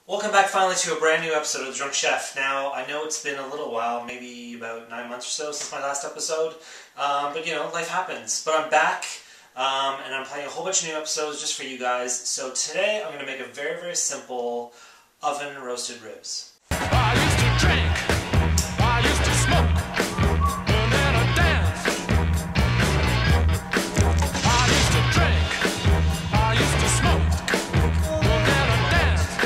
Welcome back finally to a brand new episode of The Drunk Chef. Now, I know it's been a little while, maybe about 9 months or so since my last episode, but you know, life happens. But I'm back, and I'm playing a whole bunch of new episodes just for you guys. So today, I'm going to make a very, very simple oven roasted ribs. I used to drink, I used to smoke, and then I danced. I used to drink, I used to smoke, and then I danced.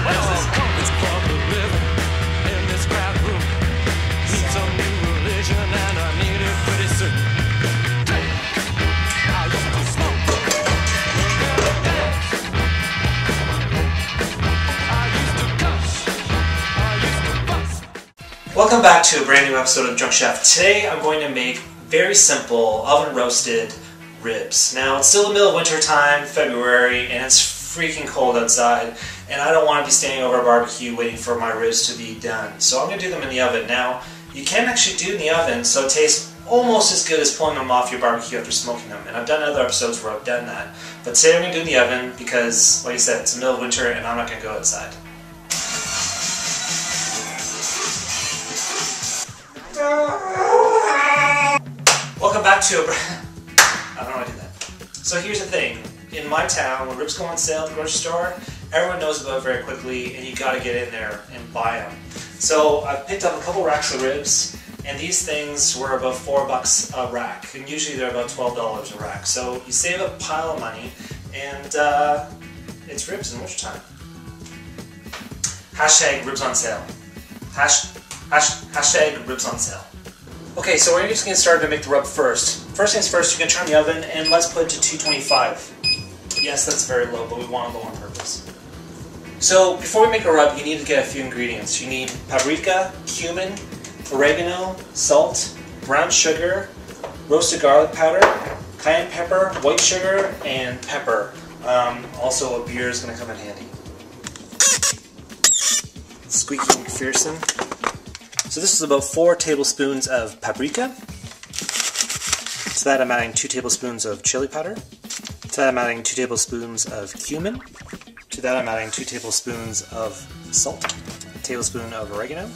Well, it's public living in this crowded room. Need some new religion, and I need it pretty soon. Drink, I used to smoke, and then I danced. Welcome back to a brand new episode of Drunk Chef. Today I'm going to make very simple oven roasted ribs. Now it's still the middle of winter time, February, and it's freaking cold outside, and I don't want to be standing over a barbecue waiting for my ribs to be done. So I'm going to do them in the oven. Now you can actually do it in the oven so it tastes almost as good as pulling them off your barbecue after smoking them. And I've done other episodes where I've done that. But today I'm going to do it in the oven because, like I said, it's the middle of winter and I'm not going to go outside. Welcome back to a... I don't know how I do that. So here's the thing. In my town, when ribs go on sale at the grocery store, everyone knows about it very quickly and you gotta get in there and buy them. So I've picked up a couple racks of ribs, and these things were about $4 a rack, and usually they're about $12 a rack. So you save a pile of money, and it's ribs in wintertime. Hashtag ribs on sale. Hashtag ribs on sale. Okay, so we're just going to get started to make the rub first. First things first, you can turn the oven and let's put it to 225. Yes, that's very low, but we want it low on purpose. So before we make a rub, you need to get a few ingredients. You need paprika, cumin, oregano, salt, brown sugar, roasted garlic powder, cayenne pepper, white sugar, and pepper. Also, a beer is going to come in handy. Squeaky McPherson. So this is about 4 tablespoons of paprika. To that I'm adding 2 tablespoons of chili powder. To that I'm adding 2 tablespoons of cumin. To that I'm adding 2 tablespoons of salt. A tablespoon of oregano.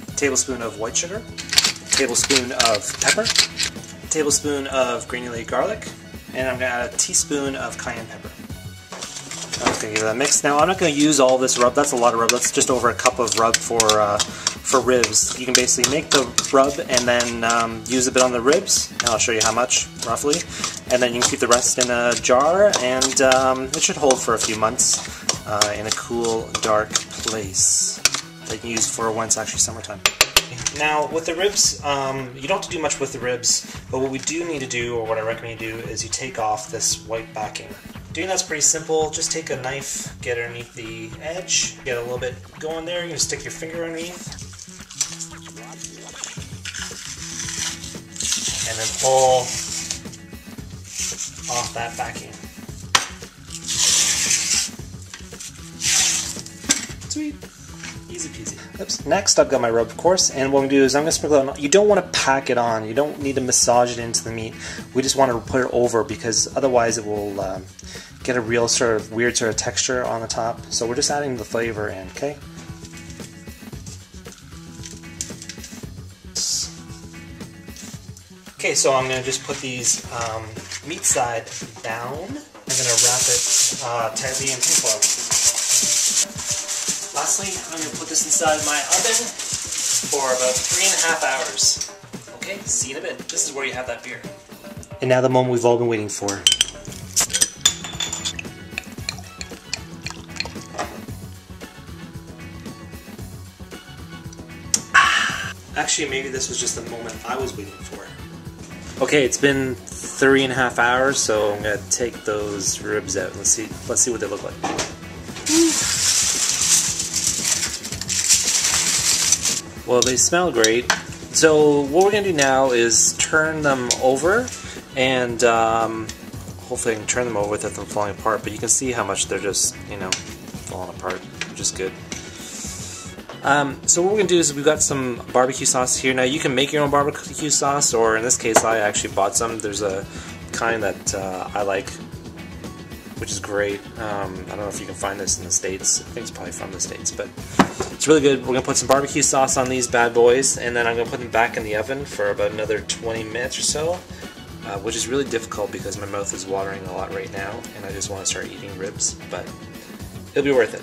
A tablespoon of white sugar. A tablespoon of pepper. A tablespoon of granulated garlic. And I'm going to add a teaspoon of cayenne pepper. I'm just going to give that a mix. Now I'm not going to use all this rub. That's a lot of rub. That's just over a cup of rub for ribs. You can basically make the rub and then use a bit on the ribs, and I'll show you how much, roughly. And then you can keep the rest in a jar, and it should hold for a few months in a cool, dark place that you can use for when it's actually summertime. Now, with the ribs, you don't have to do much with the ribs, but what we do need to do, or what I recommend you do, is you take off this white backing. Doing that's pretty simple. Just take a knife, get it underneath the edge, get a little bit going there. You can stick your finger underneath, and then pull off that backing. Sweet. Easy peasy. Oops. Next, I've got my rub, of course, and what I'm going to do is I'm going to sprinkle it on. You don't want to pack it on. You don't need to massage it into the meat. We just want to put it over because otherwise it will get a real sort of weird sort of texture on the top. So we're just adding the flavor in, okay? Okay, so I'm going to just put these meat side down. I'm going to wrap it tightly in tinfoil. Lastly, I'm going to put this inside my oven for about 3.5 hours. Okay, see you in a bit. This is where you have that beer. And now the moment we've all been waiting for. Actually, maybe this was just the moment I was waiting for. Okay, it's been 3.5 hours, so I'm gonna take those ribs out. Let's see what they look like. Well, they smell great. So what we're gonna do now is turn them over, and hopefully I can turn them over without them falling apart. But you can see how much they're just, you know, falling apart, which is good. So what we're going to do is we've got some barbecue sauce here. Now you can make your own barbecue sauce, or in this case I actually bought some. There's a kind that I like. which is great. I don't know if you can find this in the States. I think it's probably from the States, but it's really good. We're going to put some barbecue sauce on these bad boys, and then I'm going to put them back in the oven for about another 20 minutes or so, which is really difficult because my mouth is watering a lot right now, and I just want to start eating ribs, but it'll be worth it.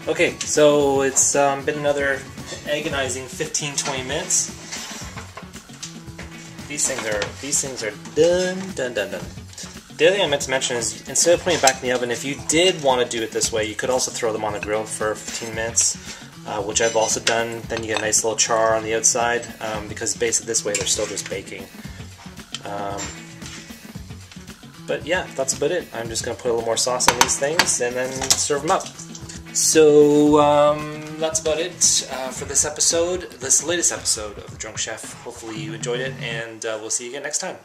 Okay, so it's been another agonizing 15-20 minutes. These things are done. The other thing I meant to mention is, instead of putting it back in the oven, if you did want to do it this way, you could also throw them on the grill for 15 minutes, which I've also done. Then you get a nice little char on the outside, because basically this way they're still just baking. But yeah, that's about it. I'm just going to put a little more sauce on these things and then serve them up. So that's about it for this episode, this latest episode of The Drunk Chef. Hopefully you enjoyed it, and we'll see you again next time.